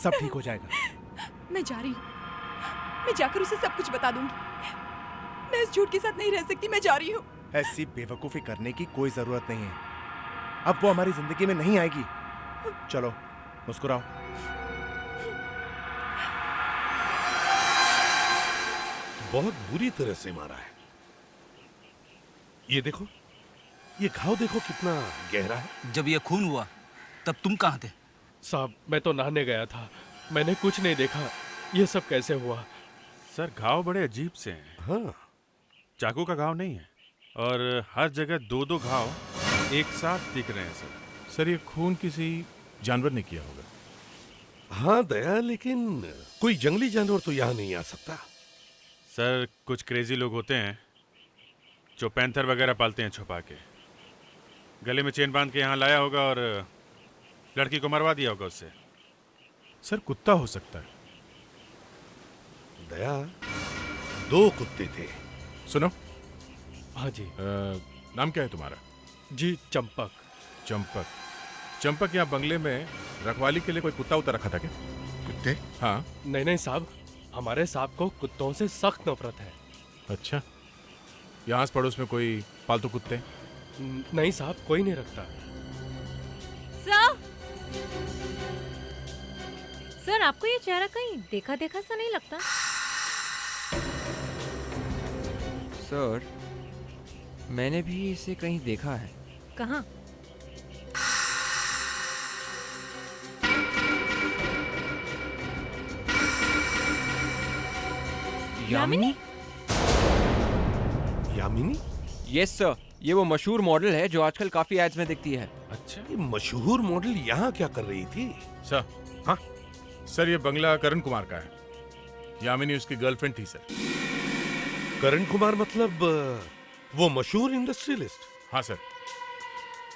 सब ठीक हो जाएगा। मैं जा रही हूँ, मैं जाकर उसे सब कुछ बता दूंगी। मैं इस झूठ के साथ नहीं रह सकती, मैं जा रही हूँ। ऐसी बेवकूफी करने की कोई जरूरत नहीं है। अब वो हमारी जिंदगी में नहीं आएगी। चलो मुस्कुराओ। बहुत बुरी तरह से मारा है। ये देखो, ये घाव देखो कितना गहरा है। जब ये खून हुआ तब तुम कहाँ थे? साहब मैं तो नहाने गया था, मैंने कुछ नहीं देखा। ये सब कैसे हुआ? सर घाव बड़े अजीब से हैं। हाँ, चाकू का घाव नहीं है और हर जगह दो दो घाव एक साथ दिख रहे हैं सर। सर ये खून किसी जानवर ने किया होगा। हाँ दया, लेकिन कोई जंगली जानवर तो यहाँ नहीं आ सकता। सर कुछ क्रेजी लोग होते हैं जो पैंथर वगैरह पालते हैं छुपा के। गले में चेन बांध के यहाँ लाया होगा और लड़की को मरवा दिया होगा उससे। सर कुत्ता हो सकता है। दया, 2 कुत्ते थे। सुनो। हाँ जी। नाम क्या है तुम्हारा? जी चंपक। चंपक। चंपक यहाँ बंगले में रखवाली के लिए कोई कुत्ता उतर रखा था क्या? कुत्ते? हाँ। नहीं साहब, हमारे साहब को कुत्तों से सख्त नफरत है। अच्छा, यहाँ आस पड़ोस में कोई पालतू कुत्ते? नहीं साहब, कोई नहीं रखता। सर आपको ये चेहरा कहीं देखा देखा सा नहीं लगता? सर मैंने भी इसे कहीं देखा है। कहाँ? यामिनी? यामिनी? यस सर, ये वो मशहूर मॉडल है जो आजकल काफी एड्स में दिखती है। अच्छा, ये मशहूर मॉडल यहाँ क्या कर रही थी? सर। हाँ सर, ये बंगला करण कुमार का है। यामिनी उसकी गर्लफ्रेंड थी सर। करण कुमार मतलब वो मशहूर इंडस्ट्रियलिस्ट? हाँ सर।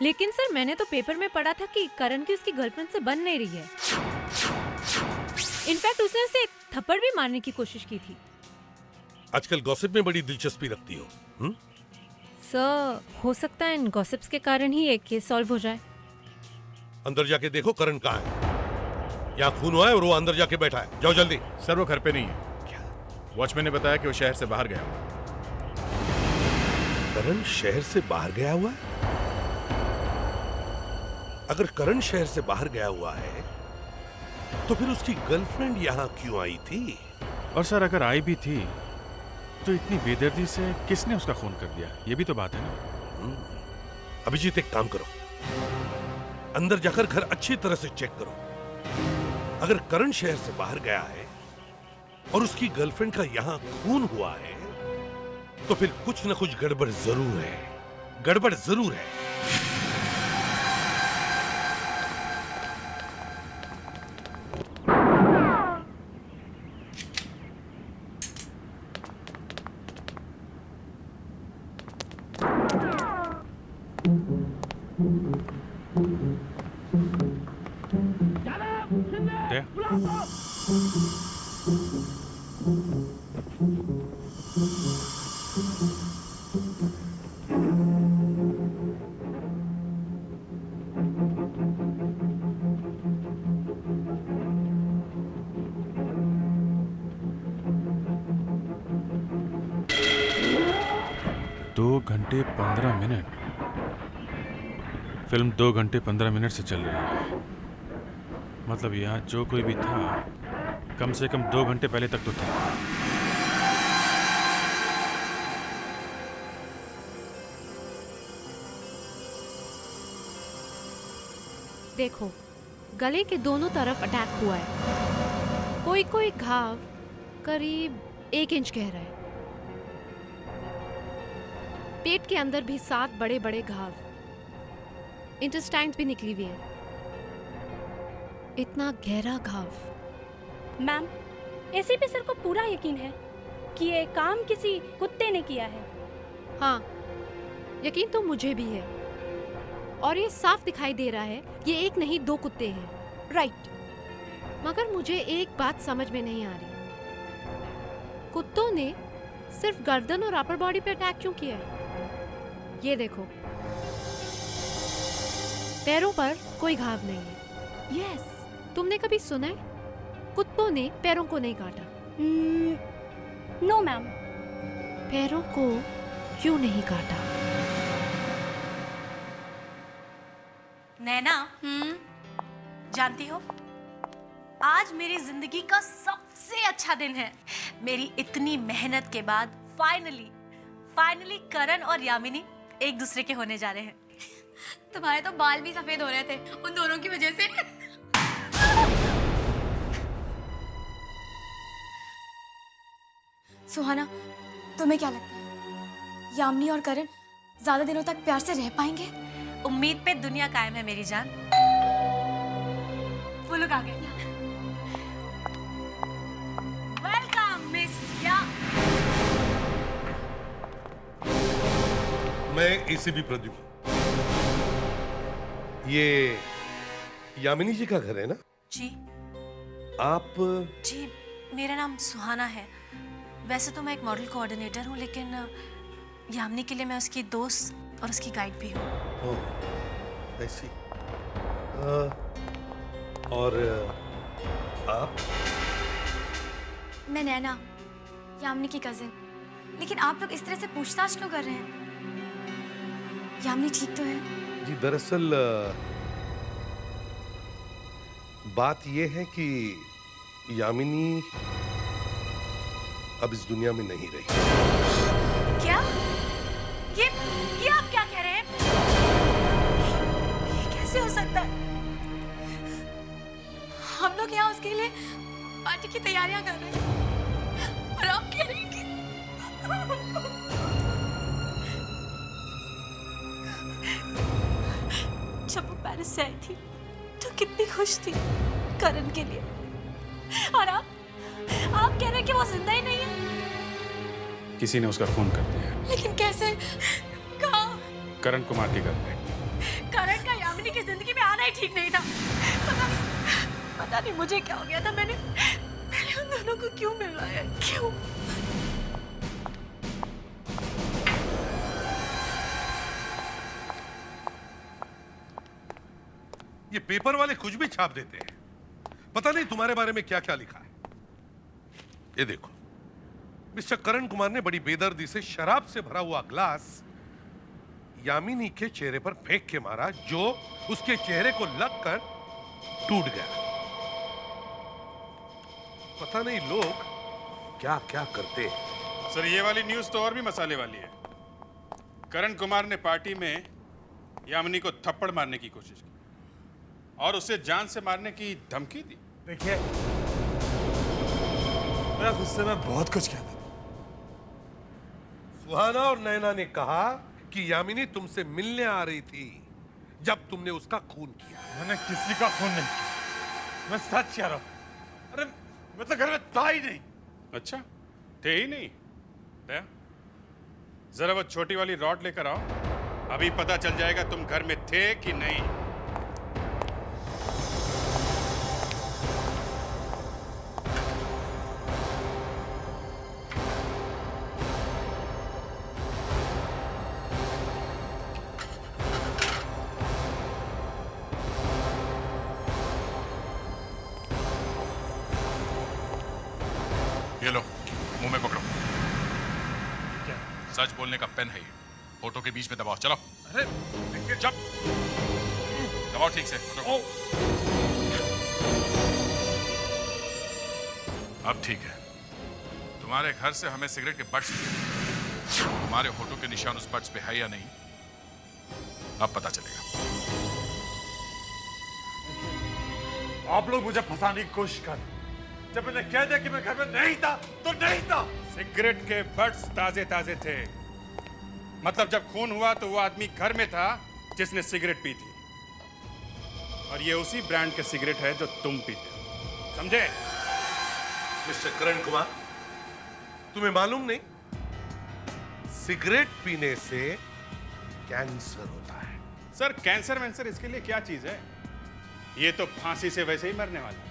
लेकिन सर मैंने तो पेपर में पढ़ा था कि करण की उसकी गर्लफ्रेंड से बन नहीं रही है। इनफैक्ट उसने उसे थप्पड़ भी मारने की कोशिश की थी। आजकल गॉसिप में बड़ी दिलचस्पी रखती हो। सर हो सकता है इन गॉसिप्स के कारण ही एक केस सॉल्व हो जाए। अंदर जाके देखो करण कहाँ है। यहाँ खून हुआ है और वो अंदर जाके बैठा है। जाओ जल्दी। सर वो घर पे नहीं है। क्या? वॉचमैन ने बताया कि वो शहर से बाहर गया हुआ। करण शहर से बाहर गया हुआ है? अगर करण शहर से बाहर गया हुआ है तो फिर उसकी गर्लफ्रेंड यहाँ क्यों आई थी? और सर अगर आई भी थी तो इतनी बेदर्दी से किसने उसका खून कर दिया, ये भी तो बात है ना। अभिजीत एक काम करो, अंदर जाकर घर अच्छी तरह से चेक करो। अगर करण शहर से बाहर गया है और उसकी गर्लफ्रेंड का यहाँ खून हुआ है तो फिर कुछ न कुछ गड़बड़ जरूर है। गड़बड़ जरूर है। घंटे 15 मिनट। फिल्म 2 घंटे 15 मिनट से चल रही है। मतलब यहाँ जो कोई भी था कम से कम 2 घंटे पहले तक तो था। देखो, गले के दोनों तरफ अटैक हुआ है। कोई कोई घाव करीब 1 इंच गहरा है। पेट के अंदर भी 7 बड़े बड़े घाव, इंटेस्टाइन्स भी निकली हुई है। इतना गहरा घाव। मैम, एसीपी सर को पूरा यकीन है कि ये काम किसी कुत्ते ने किया है। हाँ, यकीन तो मुझे भी है। और ये साफ दिखाई दे रहा है ये 1 नहीं 2 कुत्ते हैं। राइट। मगर मुझे एक बात समझ में नहीं आ रही। कुत्तों ने सिर्फ गर्दन और अपर बॉडी पे अटैक क्यों किया है? ये देखो, पैरों पर कोई घाव नहीं है। यस, तुमने कभी सुना है कुत्तों ने पैरों को नहीं काटा? No ma'am. पैरों को क्यों नहीं काटा? नैना, जानती हो आज मेरी जिंदगी का सबसे अच्छा दिन है। मेरी इतनी मेहनत के बाद फाइनली करण और यामिनी एक दूसरे के होने जा रहे हैं। तुम्हारे तो बाल भी सफेद हो रहे थे उन दोनों की वजह से। सुहाना, तुम्हें क्या लगता है यामिनी और करण ज्यादा दिनों तक प्यार से रह पाएंगे? उम्मीद पे दुनिया कायम है मेरी जान। वो लोग आ गए। वेलकम मिस या। मैं एसीपी प्रद्युम्न। ये यामिनी जी का घर है ना? जी। आप? जी, मेरा नाम सुहाना है। वैसे तो मैं एक मॉडल कोऑर्डिनेटर हूँ, लेकिन यामिनी के लिए मैं उसकी दोस्त और उसकी गाइड भी हूँ। ओह, ऐसी। और आप? मैं नैना, यामिनी की कजिन। लेकिन आप लोग इस तरह से पूछताछ क्यों कर रहे हैं? यामिनी ठीक तो है? जी, दरअसल बात यह है कि यामिनी अब इस दुनिया में नहीं रही। क्या? ये आप क्या कह रहे हैं? ये कैसे हो सकता है? हम लोग यहाँ उसके लिए पार्टी की तैयारियां कर रहे हैं और आप कह रहे हैं कि जब वो पेरिस से आई थी तो कितनी खुश थी करण के लिए, और आप कह रहे हैं कि वो जिंदा ही नहीं है? किसी ने उसका खून कर दिया। लेकिन कैसे? कहाँ? करण कुमार के घर पे। करण का यामिनी की जिंदगी में आना ही ठीक नहीं था। पता नहीं मुझे क्या हो गया था। मैंने उन दोनों को क्यों मिलवाया? क्यों? ये पेपर वाले कुछ भी छाप देते हैं। पता नहीं तुम्हारे बारे में क्या क्या लिखा है। ये देखो, मिस्टर करण कुमार ने बड़ी बेदर्दी से शराब से भरा हुआ ग्लास यामिनी के चेहरे पर फेंक के मारा, जो उसके चेहरे को लगकर टूट गया। पता नहीं लोग क्या क्या करते हैं। सर, ये वाली न्यूज़ तो और भी मसाले वाली है। करण कुमार ने पार्टी में यामिनी को थप्पड़ मारने की कोशिश की और उसे जान से मारने की धमकी दी। देखिए, मैं गुस्से में बहुत कुछ कहता था। सुहाना और नैना ने कहा कि यामिनी तुमसे मिलने आ रही थी जब तुमने उसका खून किया। मैंने किसी का खून नहीं किया, मैं सच कह रहा हूं। अरे मैं तो घर में था ही नहीं। अच्छा, थे ही नहीं? दया, जरा वो छोटी वाली रॉड लेकर आओ, अभी पता चल जाएगा तुम घर में थे कि नहीं। ये लो, मुंह में पकड़ो। सच बोलने का पेन है ये। फोटो के बीच में दबाओ। चलो। अरे देखिए, जब दबाओ ठीक से। अब ठीक है। तुम्हारे घर से हमें सिगरेट के बट्स मिले। तुम्हारे फोटो के निशान उस बट्स पे है या नहीं, अब पता चलेगा। आप लोग मुझे फंसाने की कोशिश कर। जब मैंने कह दिया कि मैं घर में नहीं था तो नहीं था। सिगरेट के बट्स ताजे ताजे थे, मतलब जब खून हुआ तो वो आदमी घर में था जिसने सिगरेट पी थी, और ये उसी ब्रांड के सिगरेट है जो तुम पीते हो, समझे? मिस्टर करण कुमार, तुम्हें मालूम नहीं, सिगरेट पीने से कैंसर होता है। सर, कैंसर वैंसर इसके लिए क्या चीज है? ये तो फांसी से वैसे ही मरने वाला है।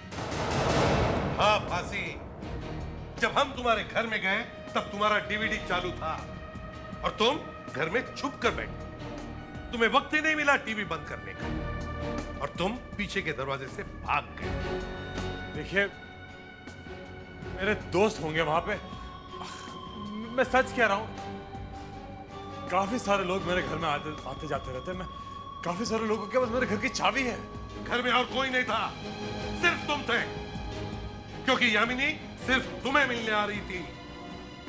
हाँ, फांसी। जब हम तुम्हारे घर में गए तब तुम्हारा डीवीडी चालू था और तुम घर में छुप कर बैठे। तुम्हें वक्त ही नहीं मिला टीवी बंद करने का और तुम पीछे के दरवाजे से भाग गए। देखिए, मेरे दोस्त होंगे वहां पे। मैं सच कह रहा हूं, काफी सारे लोग मेरे घर में आते जाते रहते हैं। मैं काफी सारे लोगों के पास मेरे घर की चाबी है। घर में और कोई नहीं था, सिर्फ तुम थे, क्योंकि यामिनी सिर्फ तुम्हें मिलने आ रही थी,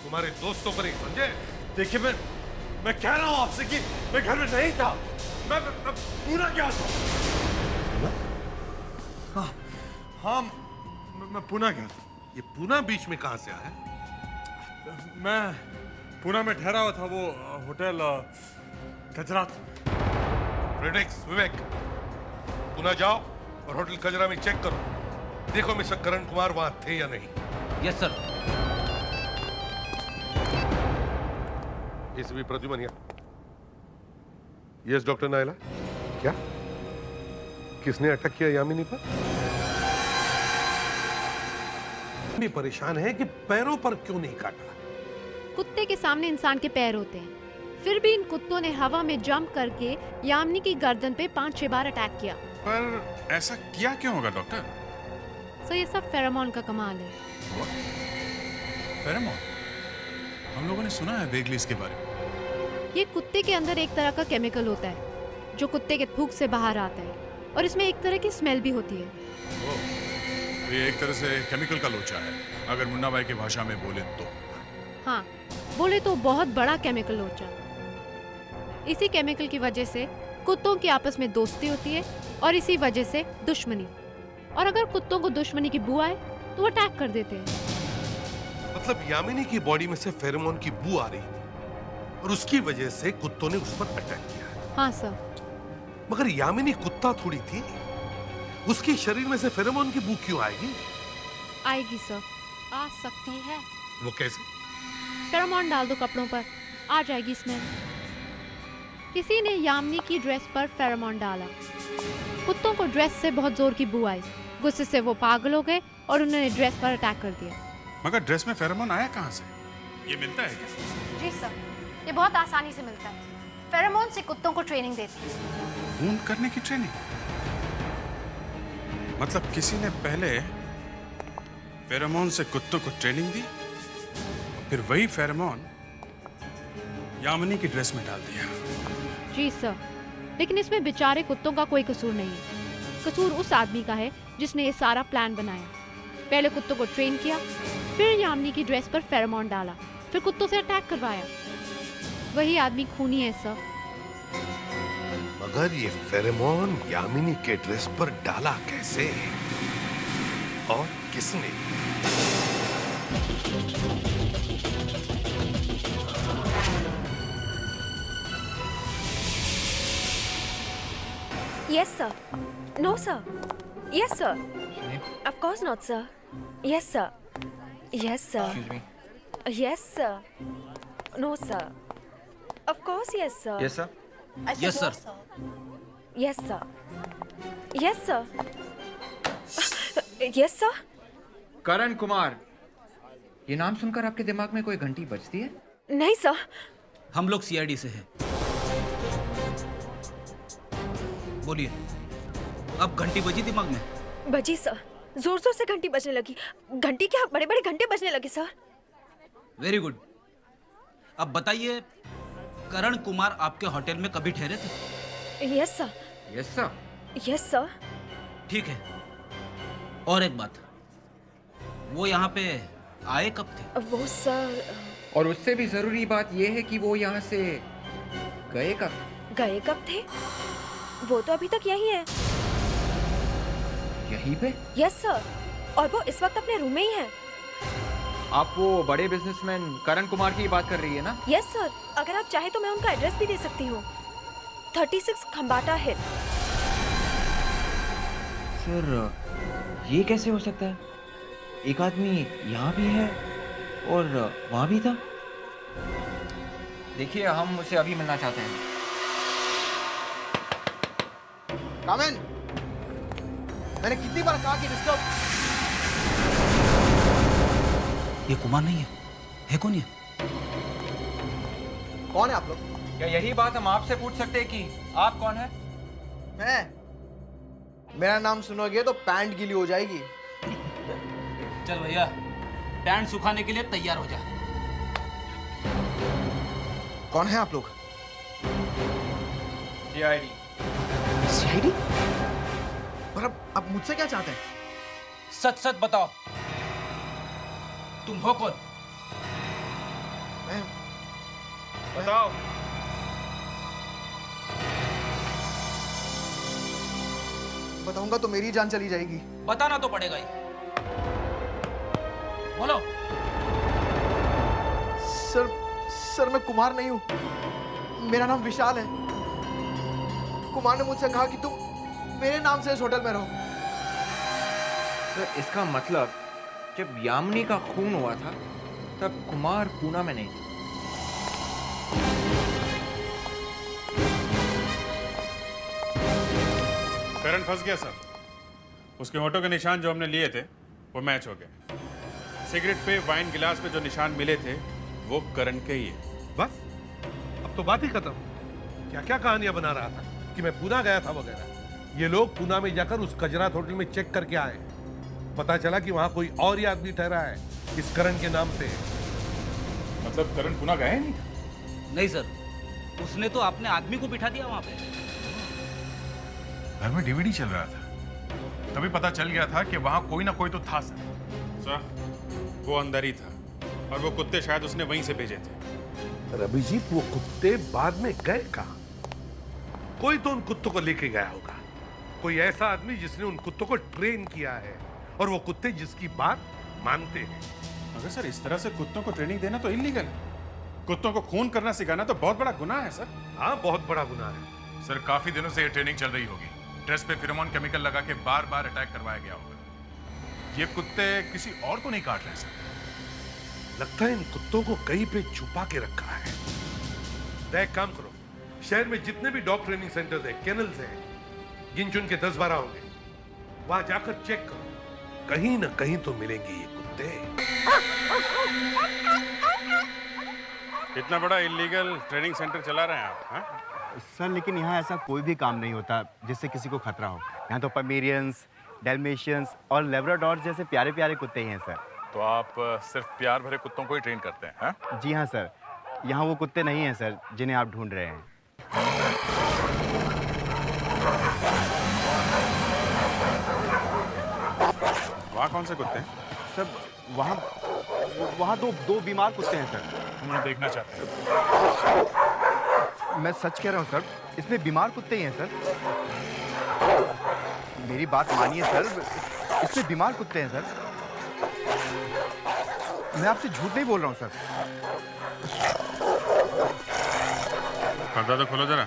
तुम्हारे दोस्तों को नहीं, समझे? देखिए मैं कह रहा हूं आपसे कि मैं घर में नहीं था। मैं पूना गया था। हाँ, मैं पूना गया था। ये पूना बीच में कहां से आया? मैं पूना में ठहरा हुआ था, वो होटल गजरात। फ्रेडरिक्स, विवेक, पूना जाओ और होटल कजरा में चेक करो, देखो मिस्टर करण कुमार वहां थे या नहीं। Yes sir. ACP Pradyuman. Yes doctor Naila. क्या? किसने अटैक किया यामिनी पर? भी परेशान है कि पैरों पर क्यों नहीं काटा। कुत्ते के सामने इंसान के पैर होते हैं, फिर भी इन कुत्तों ने हवा में जंप करके यामिनी की गर्दन पे 5-6 बार अटैक किया। पर ऐसा किया क्यों होगा डॉक्टर? सो ये सब फेरोमोन का कमाल है। फेरोमोन? हम लोगों ने सुना है बेगलिस के बारे में। ये कुत्ते के अंदर एक तरह का केमिकल होता है जो कुत्ते के थूक से बाहर आता है, और इसमें एक तरह की स्मेल भी होती है। ये एक तरह से केमिकल का लोचा है, अगर मुन्ना भाई की भाषा में बोले तो। हाँ, बोले तो बहुत बड़ा केमिकल लोचा। इसी केमिकल की वजह से कुत्तों की आपस में दोस्ती होती है, और इसी वजह से दुश्मनी। और अगर कुत्तों को दुश्मनी की बू आए तो वो अटैक कर देते हैं। मतलब यामिनी की बॉडी में से फेरोमोन की बू आ रही थी और उसकी वजह से कुत्तों ने उस पर अटैक किया। हाँ सर। मगर यामिनी कुत्ता थोड़ी थी, उसके शरीर में से फेरोमोन की बू क्यों आएगी? आएगी सर, आ सकती है। वो कैसे? फेरोमोन डाल दो कपड़ों पर, आ जाएगी स्मेल। किसी ने यामिनी की ड्रेस पर फेरोमोन डाला, कुत्तों को ड्रेस से बहुत जोर की बू आई, गुस्से से वो पागल हो गए और उन्होंने ड्रेस पर अटैक कर दिया। मगर ड्रेस में फेरोमोन आया कहाँ से? ये मिलता है क्या? जी सर, ये बहुत आसानी से मिलता है। फेरोमोन से कुत्तों को ट्रेनिंग देती है। वूंड करने की ट्रेनिंग? मतलब किसी ने पहले फेरोमोन से कुत्तों को ट्रेनिंग दी, फिर वही फेरोमोन यामिनी की ड्रेस में डाल दिया। जी सर, लेकिन इसमें बेचारे कुत्तों का कोई कसूर नहीं है। कसूर उस आदमी का है जिसने ये सारा प्लान बनाया। पहले कुत्तों को ट्रेन किया, फिर यामिनी की ड्रेस पर फेरोमोन डाला, फिर कुत्तों से अटैक करवाया। वही आदमी खूनी है सर। मगर ये फेरोमोन यामिनी के ड्रेस पर डाला कैसे और किसने? Yes, sir. No, sir. Yes, sir. Of course not, sir. Yes, sir. Yes, sir. Excuse me. Yes, sir. No, sir. Of course, yes, sir. Yes, sir. I said Yes, no, sir. Yes, sir. Yes, sir. Yes, sir. Karan Kumar, ये नाम सुनकर आपके दिमाग में कोई घंटी बजती है? नहीं सर। हम लोग सीआईडी से हैं। बोलिए, अब घंटी बजी दिमाग में? बजी सर, जोर जोर से घंटी बजने लगी। घंटी क्या, बड़े बड़े घंटे बजने लगे सर। Very good. अब बताइए, करण कुमार आपके होटल में कभी ठहरे थे? Yes sir. Yes sir. Yes sir. ठीक है, और एक बात, वो यहाँ पे आए कब थे? वो सर, और उससे भी जरूरी बात यह है कि वो यहाँ से गए कब? गए कब थे? वो तो अभी तक यही है। यहीं पे? यस सर, और वो इस वक्त अपने रूम में ही है। आप वो बड़े बिजनेसमैन करण कुमार की बात कर रही है ना? यस सर, अगर आप चाहे तो मैं उनका एड्रेस भी दे सकती हूँ। 36 खंबाटा हिल। सर, ये कैसे हो सकता है? एक आदमी यहाँ भी है और वहाँ भी था। देखिए, हम उसे अभी मिलना चाहते हैं। कामेन, मैंने कितनी बार कहा कि डिस्टर्ब। ये कुमार नहीं है, है कौन ये? कौन है आप लोग? क्या यही बात हम आपसे पूछ सकते हैं कि आप कौन है? मैं, मेरा नाम सुनोगे तो पैंट गीली हो जाएगी। चल भैया, बैंड सुखाने के लिए तैयार हो जा। कौन है आप लोग? सीआईडी। सीआईडी? पर अब मुझसे क्या चाहते हैं? सच सच बताओ, तुम हो कौन? बताओ। बताऊंगा तो मेरी जान चली जाएगी। बताना तो पड़ेगा ही। बोलो। सर मैं कुमार नहीं हूं, मेरा नाम विशाल है। कुमार ने मुझसे कहा कि तुम मेरे नाम से इस होटल में रहो। सर इसका मतलब जब यामिनी का खून हुआ था तब कुमार पूना में नहीं था। करण फंस गया सर। उसके होठों के निशान जो हमने लिए थे वो मैच हो गए। सिगरेट पे, वाइन गिलास पे जो निशान मिले थे वो करण के ही है। बस अब तो बात ही खत्म। क्या क्या कहानियां बना रहा था कि मैं पूना गया था वगैरह। ये लोग पूना में जाकर उस कजरात होटल में चेक करके आए। पता चला कि वहां कोई और ही आदमी ठहरा है इस करण के नाम पे। मतलब करण पूना गए नहीं? नहीं सर, उसने तो अपने आदमी को बिठा दिया वहां पे। घर में डीवीडी चल रहा था, तभी पता चल गया था कि वहां कोई ना कोई तो था सर। सर वो अंदर ही था और वो कुत्ते शायद उसने वहीं से भेजे थे। अभिजीत वो कुत्ते बाद में गए कहां? कोई तो उन कुत्तों को लेके गया होगा। कोई ऐसा आदमी जिसने उन कुत्तों को ट्रेन किया है और वो कुत्ते जिसकी बात मानते हैं। मगर सर इस तरह से कुत्तों को ट्रेनिंग देना तो इलीगल है। कुत्तों को खून करना सिखाना तो बहुत बड़ा गुनाह है सर। हाँ बहुत बड़ा गुनाह है सर। काफी दिनों से ये ट्रेनिंग चल रही होगी। ड्रेस पे फिरोमोन केमिकल लगा के बार बार अटैक करवाया गया होगा। ये कुत्ते किसी और को नहीं काट रहे सर। लगता है इन कुत्तों को कहीं पे छुपा के रखा है। तो एक काम करो, शहर में जितने भी डॉग ट्रेनिंग सेंटर्स हैं, केनल्स हैं, गिन चुन के 10-12 होंगे, वहां जाकर चेक करो। कहीं ना कहीं तो मिलेंगे ये कुत्ते। इतना बड़ा इलीगल ट्रेनिंग सेंटर चला रहे हैं आप? हा? सर लेकिन यहाँ ऐसा कोई भी काम नहीं होता जिससे किसी को खतरा हो। यहाँ तो पमेरियंस, डेल्मेशियंस और लेब्राडोर जैसे प्यारे प्यारे कुत्ते ही हैं सर। तो आप सिर्फ प्यार भरे कुत्तों को ही ट्रेन करते हैं? हा? जी हाँ सर, यहाँ वो कुत्ते नहीं हैं सर जिन्हें आप ढूंढ रहे हैं। वहाँ कौन से कुत्ते हैं? सर वहाँ दो बीमार कुत्ते हैं सर। हम देखना चाहते हैं। मैं सच कह रहा हूँ सर, इसमें बीमार कुत्ते ही हैं सर। मेरी बात मानिए सर, इसमें बीमार कुत्ते हैं सर। मैं आपसे झूठ नहीं बोल रहा हूँ सर। पर्दा तो खोलो जरा।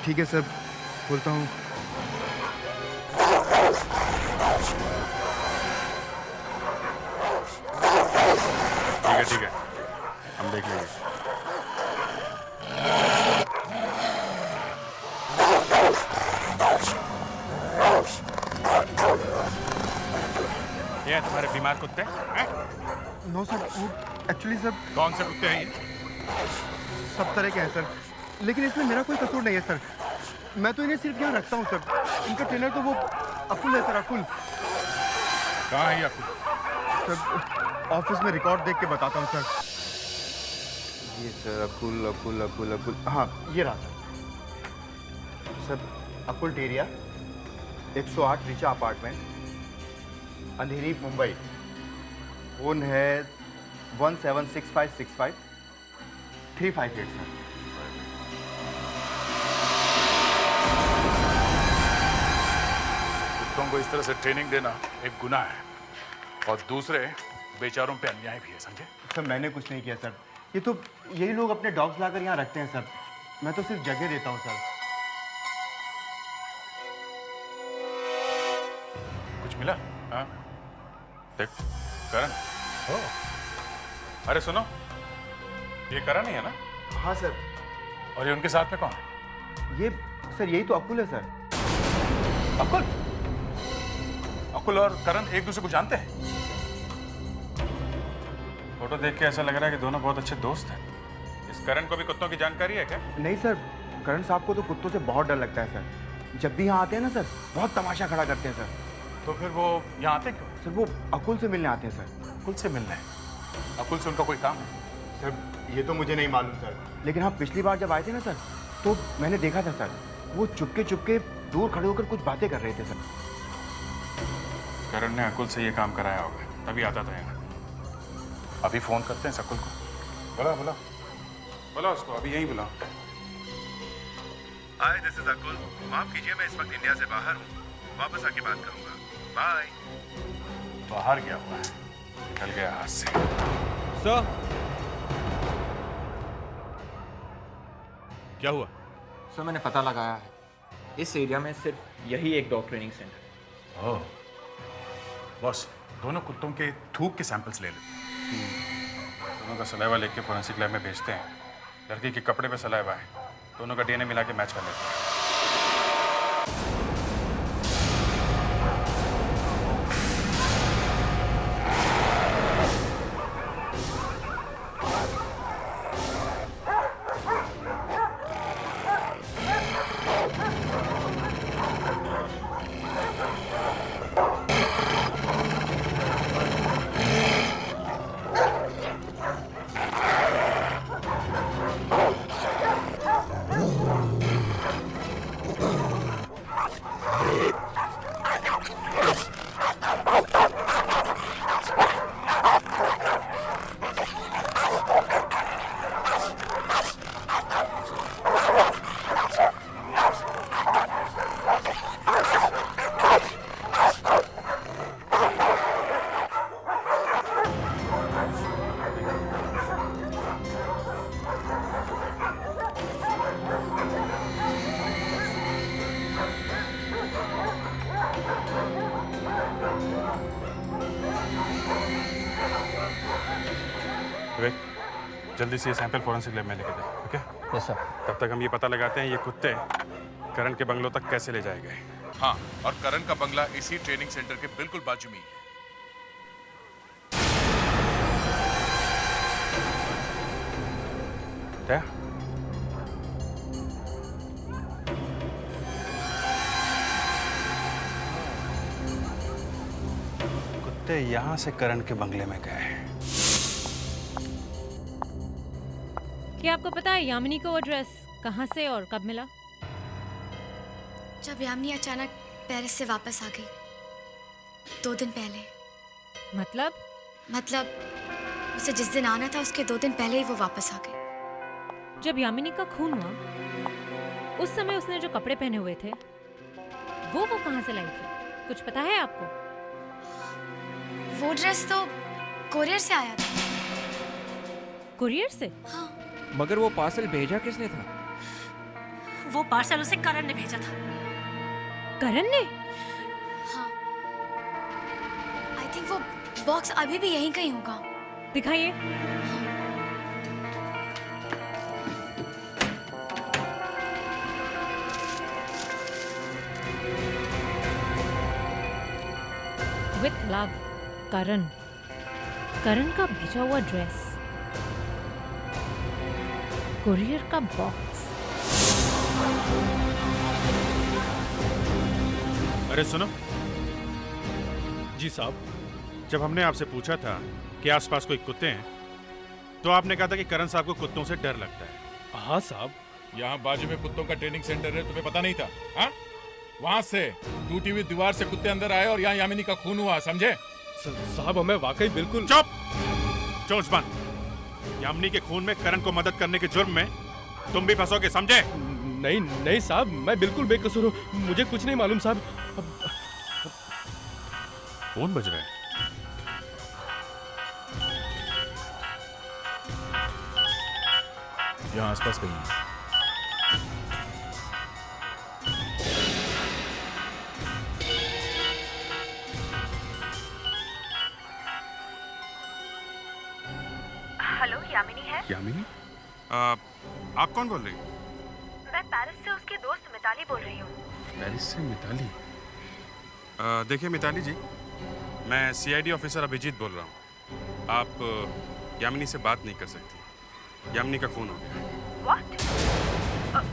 ठीक है सर, खोलता हूँ। ठीक है हम देख लेंगे। ये तुम्हारे बीमार कुत्ते? No sir, actually sir. कौन से कुत्ते हैं ये? सब तरह के हैं सर, लेकिन इसमें मेरा कोई कसूर नहीं है सर। मैं तो इन्हें सिर्फ यहाँ रखता हूँ सर। इनका ट्रेनर तो वो अकुल है सर, अकुल। कहाँ है ये अकुल? सर ऑफिस में रिकॉर्ड देख के बताता हूँ सर। ये सर अकुल अकुल अकुल अकुल, हाँ ये रहा सर। अकुल टेरिया, 108 रीचा अपार्टमेंट, अंधेरी, मुंबई। फोन है 176565 358 सर। कुत्तों को इस तरह से ट्रेनिंग देना एक गुनाह है और दूसरे बेचारों पे अन्याय भी है, समझे? सर मैंने कुछ नहीं किया सर। ये तो यही लोग अपने डॉग्स लाकर यहाँ रखते हैं सर। मैं तो सिर्फ जगह देता हूँ सर। कुछ मिला? हाँ देख करण। अरे सुनो, ये करण ही है ना? हाँ सर। और ये उनके साथ में कौन है? ये सर यही तो अकुल है सर। अकुल? अकुल और करण एक दूसरे को जानते हैं? फोटो देख के ऐसा लग रहा है कि दोनों बहुत अच्छे दोस्त हैं। इस करण को भी कुत्तों की जानकारी है क्या? नहीं सर, करण साहब को तो कुत्तों से बहुत डर लगता है सर। जब भी यहाँ आते हैं ना सर, बहुत तमाशा खड़ा करते हैं सर। तो फिर वो यहाँ आते क्यों? सर वो अकुल से मिलने आते हैं सर। अकुल से मिलने? अकुल से उनका कोई काम है? सर ये तो मुझे नहीं मालूम सर, लेकिन हाँ पिछली बार जब आए थे ना सर, तो मैंने देखा था सर, वो चुपके चुपके दूर खड़े होकर कुछ बातें कर रहे थे सर। करण ने अकुल से ये काम कराया होगा, तभी आता था यहाँ। अभी फोन करते हैं अकुल को। बुला उसको, अभी यहीं बुला। हाय, दिस इज अकुल। माफ कीजिए, मैं इस वक्त इंडिया से बाहर हूँ, वापस आके बात करूंगा। बाय। बाहर गया हुआ है, निकल गया हाथ से। सर क्या हुआ? सर मैंने पता लगाया है, इस एरिया में सिर्फ यही एक डॉग ट्रेनिंग सेंटर। ओह बॉस, दोनों कुत्तों के थूक के सैंपल्स ले लेते हैं। दोनों का सलाइवा लेके फोरेंसिक लैब में भेजते हैं। लड़की के कपड़े पे सलाइवा है, दोनों का डीएनए मिला के मैच कर लेते हैं। जल्दी से ये सैंपल फोरेंसिक लैब में लेके जाए, ओके? Yes sir. तब तक हम ये पता लगाते हैं ये कुत्ते करण के बंगलों तक कैसे ले जाए गए। हाँ, और करण का बंगला इसी ट्रेनिंग सेंटर के बिल्कुल बाजू में ही है। क्या? कुत्ते यहाँ से करण के बंगले में गए हैं। क्या आपको पता है यामिनी को वो ड्रेस कहाँ से और कब मिला? जब यामिनी अचानक पेरिस से वापस आ गई 2 दिन पहले। मतलब उसे जिस दिन आना था उसके 2 दिन पहले ही वो वापस आ गई। जब यामिनी का खून हुआ उस समय उसने जो कपड़े पहने हुए थे वो कहाँ से लाई थी? कुछ पता है आपको? वो ड्रेस तो कोरियर से आया था। कुरियर से? हाँ। मगर वो पार्सल भेजा किसने था? वो पार्सल उसे करण ने भेजा था। करण ने? हाँ। आई थिंक वो बॉक्स अभी भी यहीं कहीं होगा। दिखाइए। विथ लव, करण का भेजा हुआ ड्रेस, कुरियर का बॉक्स। अरे सुनो जी साहब। जब हमने आपसे पूछा था कि आसपास कोई कुत्ते हैं तो आपने कहा था कि करण साहब को कुत्तों से डर लगता है। हाँ साहब। यहाँ बाजू में कुत्तों का ट्रेनिंग सेंटर है, तुम्हें पता नहीं था? हाँ, वहाँ से टूटी हुई दीवार से कुत्ते अंदर आए और यहाँ यामिनी का खून हुआ, समझे? साहब हमें वाकई बिल्कुल। चुप! चोच बंद। यामिनी के खून में करण को मदद करने के जुर्म में तुम भी फंसोगे, समझे? नहीं साहब, मैं बिल्कुल बेकसूर हूँ, मुझे कुछ नहीं मालूम साहब। फोन बज रहा है। यहाँ आसपास कहीं है। हेलो, यामिनी है? यामिनी? आप कौन बोल रही हो? मैं पेरिस से उसकी दोस्त मिताली बोल रही हूँ। पेरिस से मिताली? देखिए मिताली जी, मैं सीआईडी ऑफिसर अभिजीत बोल रहा हूँ। आप यामिनी से बात नहीं कर सकती। यामिनी का खून हो गया। What?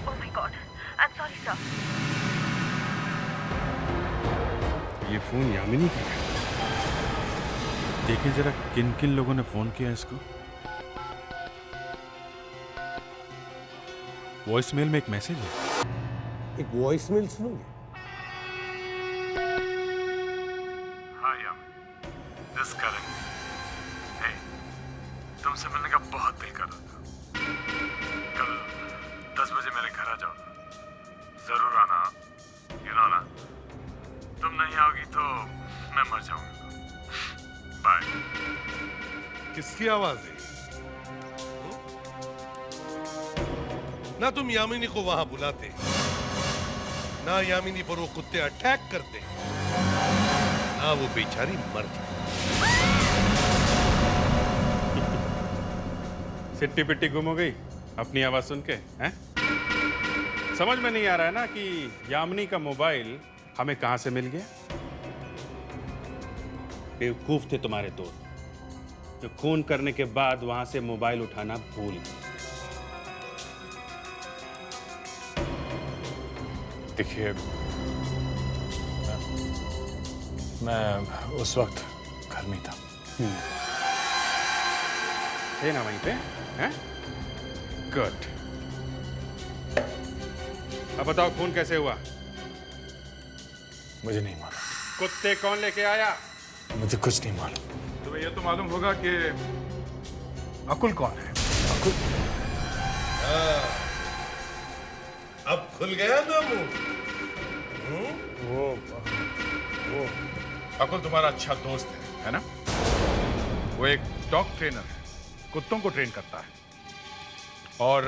Oh my God. I'm sorry, sir. ये फोन यामिनी का है। देखिए जरा किन किन लोगों ने फोन किया इसको। वॉइसमेल में एक मैसेज है। एक वॉइसमेल सुनोगे? हाँ यामिनी, दिस करण। हे, तुमसे मिलने का बहुत दिल कर रहा था। कल 10 बजे मेरे घर आ जाओ, जरूर आना। यू नो ना, तुम नहीं आओगी तो मैं मर जाऊंगा। बाय। किसकी आवाज है? ना तुम यामिनी को वहां बुलाते, ना यामिनी पर वो कुत्ते अटैक करते, ना वो बेचारी मर जाती। सिट्टी पिट्टी गुम हो गई अपनी आवाज सुन के, हैं? समझ में नहीं आ रहा है ना कि यामिनी का मोबाइल हमें कहां से मिल गया? बेवकूफ थे तुम्हारे दोस्त, जो खून करने के बाद वहां से मोबाइल उठाना भूल गए। देखिए, मैं उस वक्त घर में था। थे ना वहीं पे, हैं? गुड। अब बताओ खून कैसे हुआ? मुझे नहीं मालूम। कुत्ते कौन लेके आया? मुझे कुछ नहीं मालूम। तुम्हें यह तो मालूम होगा कि अकुल कौन है? अकुल? अब खुल गया ना मुंह। वो अकुल तुम्हारा अच्छा दोस्त है ना? वो एक डॉग ट्रेनर है, कुत्तों को ट्रेन करता है। और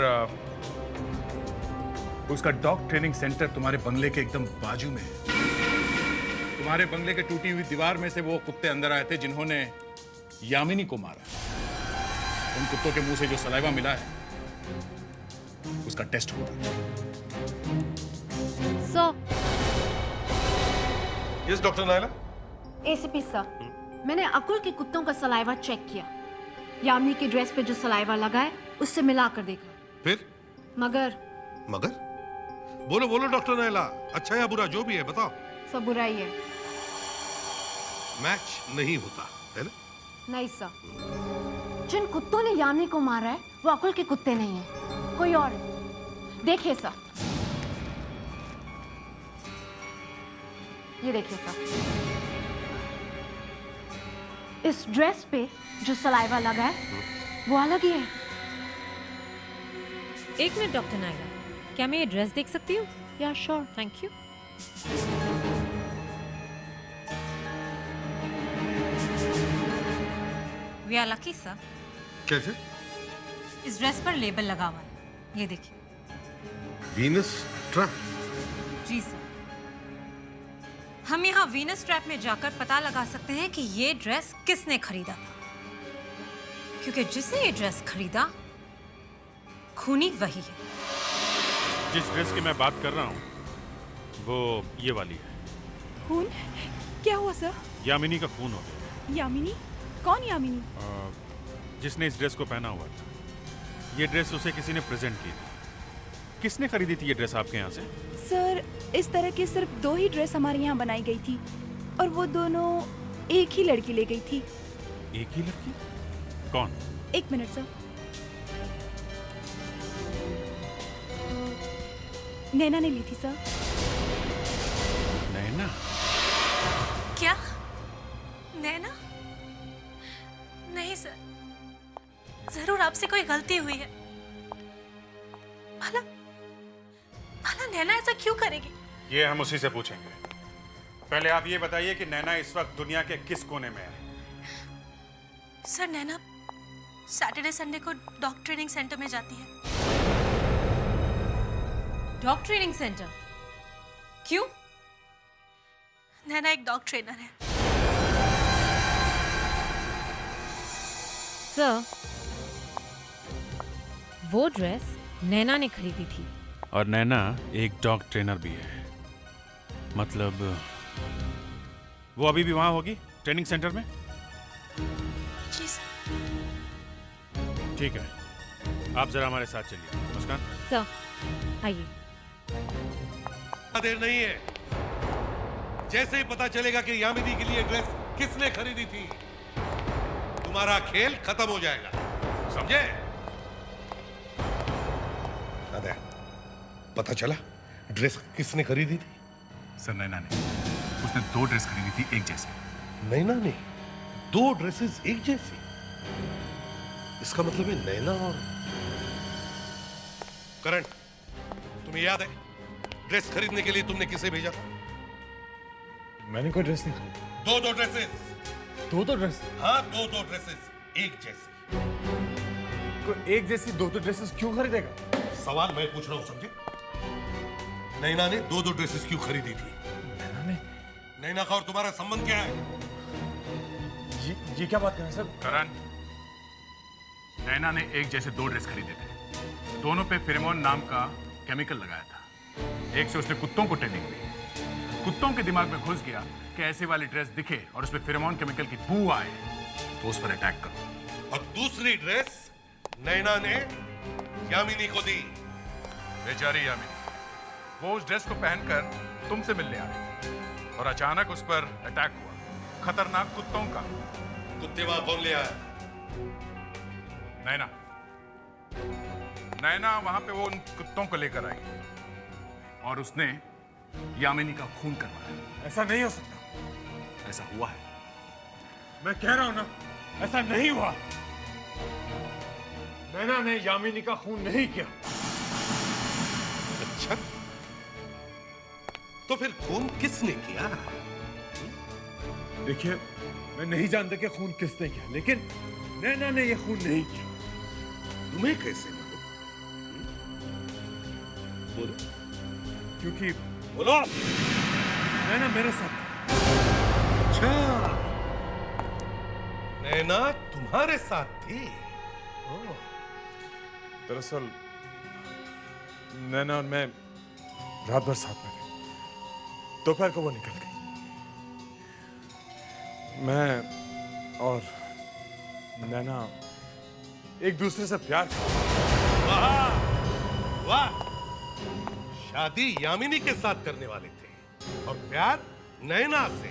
उसका डॉग ट्रेनिंग सेंटर तुम्हारे बंगले के एकदम बाजू में है। तुम्हारे बंगले के टूटी हुई दीवार में से वो कुत्ते अंदर आए थे जिन्होंने यामिनी को मारा। उन कुत्तों के मुंह से जो सलाइवा मिला है उसका टेस्ट हुआ। Yes doctor Naila. ACP sir, मैंने अकुल के कुत्तों का सलाइवा चेक किया। यामिनी की ड्रेस पे जो सलाइवा लगा है उससे मिलाकर देखा। फिर? मगर बोलो बोलो डॉक्टर नायला, अच्छा या बुरा जो भी है बताओ। सब बुरा ही है। मैच नहीं होता है ना? नहीं सर, जिन कुत्तों ने यामिनी को मारा है वो अकुल के कुत्ते नहीं है, कोई और है। देखिए सर, ये देखिए सर, इस ड्रेस पे जो सलाइवा लगा है वो अलग ही है। एक मिनट डॉक्टर नायला, क्या मैं ये ड्रेस देख सकती हूँ? Yeah sure, thank you. We are lucky sir. कैसे? इस ड्रेस पर लेबल लगा हुआ है, ये देखिए। Venus trap? जी सर, हम यहाँ वीनस ट्रैप में जाकर पता लगा सकते हैं कि ये ड्रेस किसने खरीदा था, क्योंकि जिसने ये ड्रेस खरीदा खूनी वही है। जिस ड्रेस की मैं बात कर रहा हूँ वो ये वाली है। खून? क्या हुआ सर? यामिनी का खून हो गया। यामिनी? कौन यामिनी? जिसने इस ड्रेस को पहना हुआ था। ये ड्रेस उसे किसी ने प्रेजेंट की थी। किसने खरीदी थी ये ड्रेस आपके यहाँ से? सर, इस तरह की सिर्फ 2 ही ड्रेस हमारे यहाँ बनाई गई थी और वो दोनों एक ही लड़की ले गई थी। एक ही लड़की? कौन? एक मिनट सर। नैना ने ली थी सर। नैना? क्या? नैना? नहीं सर, जरूर आपसे कोई गलती हुई है। भला नैना ऐसा क्यों करेगी? ये हम उसी से पूछेंगे। पहले आप ये बताइए कि नैना इस वक्त दुनिया के किस कोने में है? सर, नैना सैटरडे संडे को डॉग ट्रेनिंग सेंटर में जाती है। Dog training centre? क्यों? नैना एक डॉग ट्रेनर है। सर, वो ड्रेस नैना ने खरीदी थी। और नैना एक डॉग ट्रेनर भी है। मतलब वो अभी भी वहां होगी ट्रेनिंग सेंटर में? जी सर। ठीक है, आप जरा हमारे साथ चलिए। मुस्कान सर, आइए। देर नहीं है, जैसे ही पता चलेगा कि यामिनी के लिए ड्रेस किसने खरीदी थी, तुम्हारा खेल खत्म हो जाएगा, समझे? अरे, पता चला ड्रेस किसने खरीदी थी? सर नैना ने। उसने 2 ड्रेस खरीदी थी एक जैसी। नैना ने 2 ड्रेसेस एक जैसी? इसका मतलब है नैना और करण, तुम्हें याद है ड्रेस खरीदने के लिए तुमने किसे भेजा था? मैंने कोई ड्रेस नहीं खरीदी। 2 ड्रेसेस। 2 ड्रेस? हाँ, 2 ड्रेसेस एक जैसी। कोई एक जैसी 2 ड्रेसेस क्यों खरीदेगा? सवाल मैं पूछ रहा हूं, समझे? नैना ने 2 ड्रेसेस क्यों खरीदी थी? नैना का और तुम्हारा संबंध क्या है? ये क्या बात कर रहे हैं सर? करण, नैना ने एक जैसे 2 ड्रेस खरीदे थे। दोनों पे फेरोमोन नाम का केमिकल लगाया था। एक से उसने कुत्तों को ट्रेनिंग दी। कुत्तों के दिमाग में घुस गया कि ऐसे वाली ड्रेस दिखे और उसमें फेरोमोन केमिकल की बू आए तो उस पर अटैक करो। और दूसरी ड्रेस नैना ने यामिनी को दी। बेचारी यामिनी, वो उस ड्रेस को पहनकर तुमसे मिलने आ रही थी और अचानक उस पर अटैक हुआ, खतरनाक कुत्तों का। कुत्ते वहां कौन ले आया? नैना। नैना वहां पे वो उन कुत्तों को लेकर आई और उसने यामिनी का खून करवाया। ऐसा नहीं हो सकता। ऐसा हुआ है। मैं कह रहा हूं ना, ऐसा नहीं हुआ। नैना ने यामिनी का खून नहीं किया। अच्छा, तो फिर खून किसने किया? देखिए, मैं नहीं जानता कि खून किसने किया, लेकिन नैना ने यह खून नहीं किया। तुम्हें कैसे मालूम? बोलो। क्योंकि बोलो। नैना मेरे साथ। अच्छा, नैना तुम्हारे साथ थी? दरअसल नैना और मैं रात भर साथ में थे। दोपहर को वो निकल गई। मैं और नैना एक दूसरे से प्यार करते। वाह वाह, शादी यामिनी के साथ करने वाले थे और प्यार नैना से।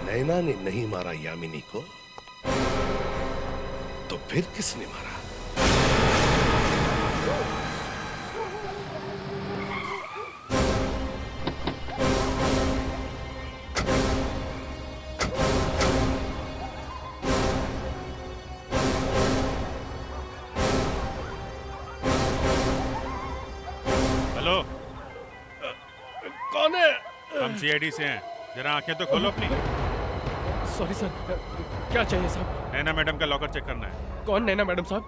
नैना ने नहीं मारा यामिनी को, तो फिर किसने मारा? हेलो, कौन है? हम सीआईडी से हैं। जरा आंखें तो खोलो अपनी। सॉरी सर, क्या चाहिए साहब? नैना मैडम का लॉकर चेक करना है। कौन नैना मैडम साहब?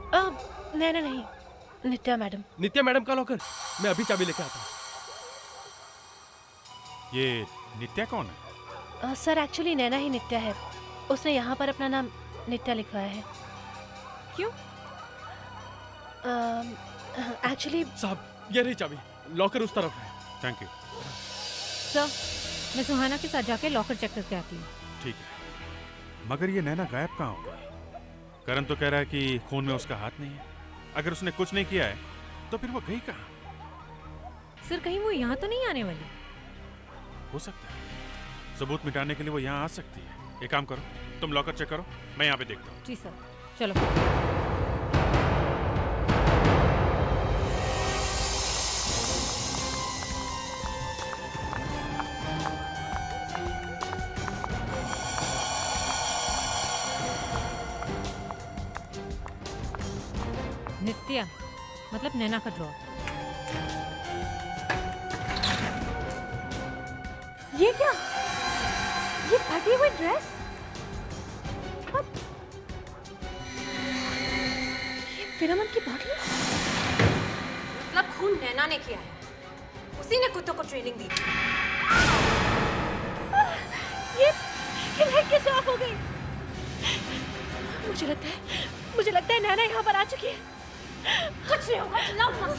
नैना नहीं, नित्या मैडम। नित्या मैडम का लॉकर? मैं अभी चाबी लेके आता हूँ। ये नित्या कौन है? सर एक्चुअली नैना ही नित्या है। उसने यहाँ पर अपना नाम नित्या लिखवाया है। क्यों? एक्चुअली साहब, ये रही चाबी। लॉकर उस तरफ है। थैंक यू सर, मैं सुहाना के साथ जाके लॉकर चेक करके आती हूँ। ठीक है, मगर ये नैना गायब कहाँ हो गई? करण तो कह रहा है कि खून में उसका हाथ नहीं है। अगर उसने कुछ नहीं किया है तो फिर वो गई कहाँ? सर, कहीं वो यहाँ तो नहीं आने वाली? हो सकता है, सबूत मिटाने के लिए वो यहाँ आ सकती है। एक काम करो, तुम लॉकर चेक करो, मैं यहाँ पे देखता हूँ। जी सर, चलो। नित्या मतलब नैना का ड्रॉर। ये क्या? ये फटी हुई ड्रेस? ये फेरोमोन की बॉटल? मतलब खून नैना ने किया है। उसी ने कुत्तों को ट्रेनिंग दी थी। ये लाइट कैसे ऑफ हो गई? मुझे लगता है नैना यहाँ पर आ चुकी है। कुछ नहीं होगा, चिल्लाओ मत।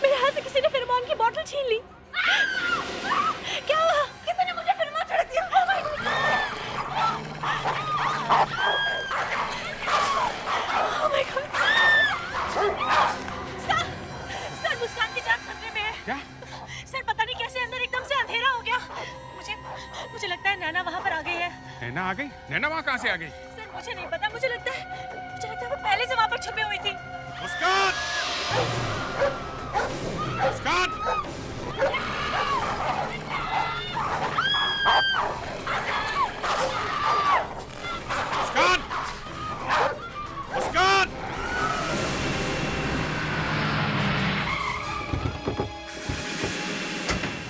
मेरे हाथ से किसी ने फेरोमोन की बोतल छीन ली। क्या हुआ? किसी ने मुझे फेरोमोन छिड़क दिया। Oh my God! नैना आ गई? नैना वहाँ कहाँ से आ गई? सर मुझे नहीं पता, मुझे लगता है वो पहले से वहाँ पर छुपी हुई थी। मुस्कान! मुस्कान! मुस्कान! मुस्कान!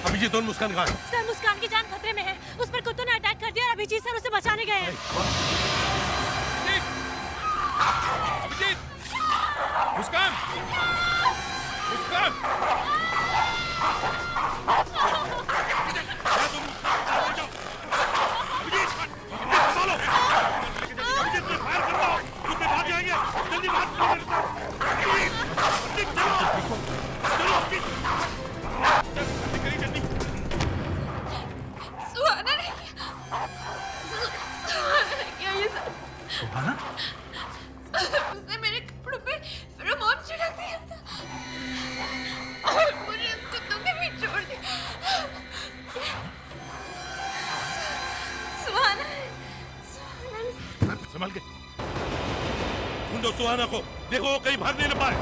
अभिजीत और मुस्कान कहाँ है? सर मुस्कान की जान खतरे में है, उस पर कुत्तों ने अटैक कर दिया और अभिजीत सर उसे बचाने गए हैं। अभिजीत! मुस्कान! मुस्कान! सुहाना ने क्या ये सब? सुहाना? उसने मेरे कपड़ों पे फेरोमोन छिड़क दिया था और मुझे उन कुत्तों के बीच छोड़ दिया। सुहाना संभाल के ढूंढो सुहाना को, देखो वो कहीं भाग नहीं न पाए।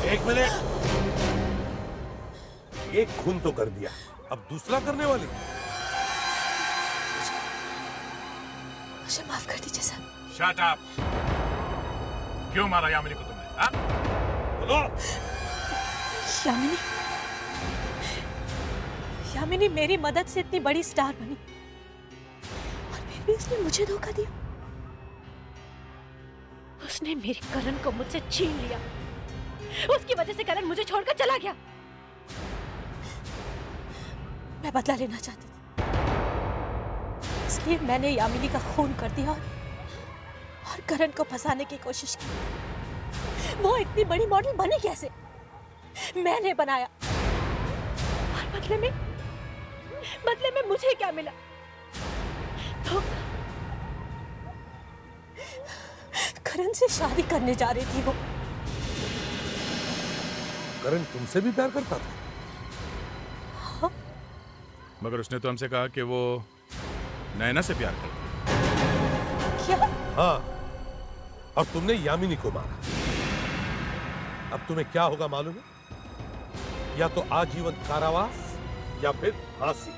एक मिनट, एक खून तो कर दिया, अब दूसरा करने वाली? मुझे माफ कर दीजिए सर। Shut up! क्यों मारा यामिनी को तुमने? हाँ? बोलो। यामिनी, यामिनी मेरी मदद से इतनी बड़ी स्टार बनी और फिर भी उसने मुझे धोखा दिया। उसने मेरे करण को मुझसे छीन लिया। उसकी वजह से करण मुझे छोड़कर चला गया। मैं बदला लेना चाहती थी, इसलिए मैंने यामिनी का खून कर दिया और करण को फंसाने की कोशिश की। वो इतनी बड़ी मॉडल बनी कैसे? मैंने बनाया। और बदले में मुझे क्या मिला? तो करण से शादी करने जा रही थी वो। करण तुमसे भी प्यार करता था? हाँ? मगर उसने तो हमसे कहा कि वो नैना से प्यार करता। क्या? हाँ, और तुमने यामिनी को मारा। अब तुम्हें क्या होगा मालूम है? या तो आजीवन कारावास या फिर फांसी।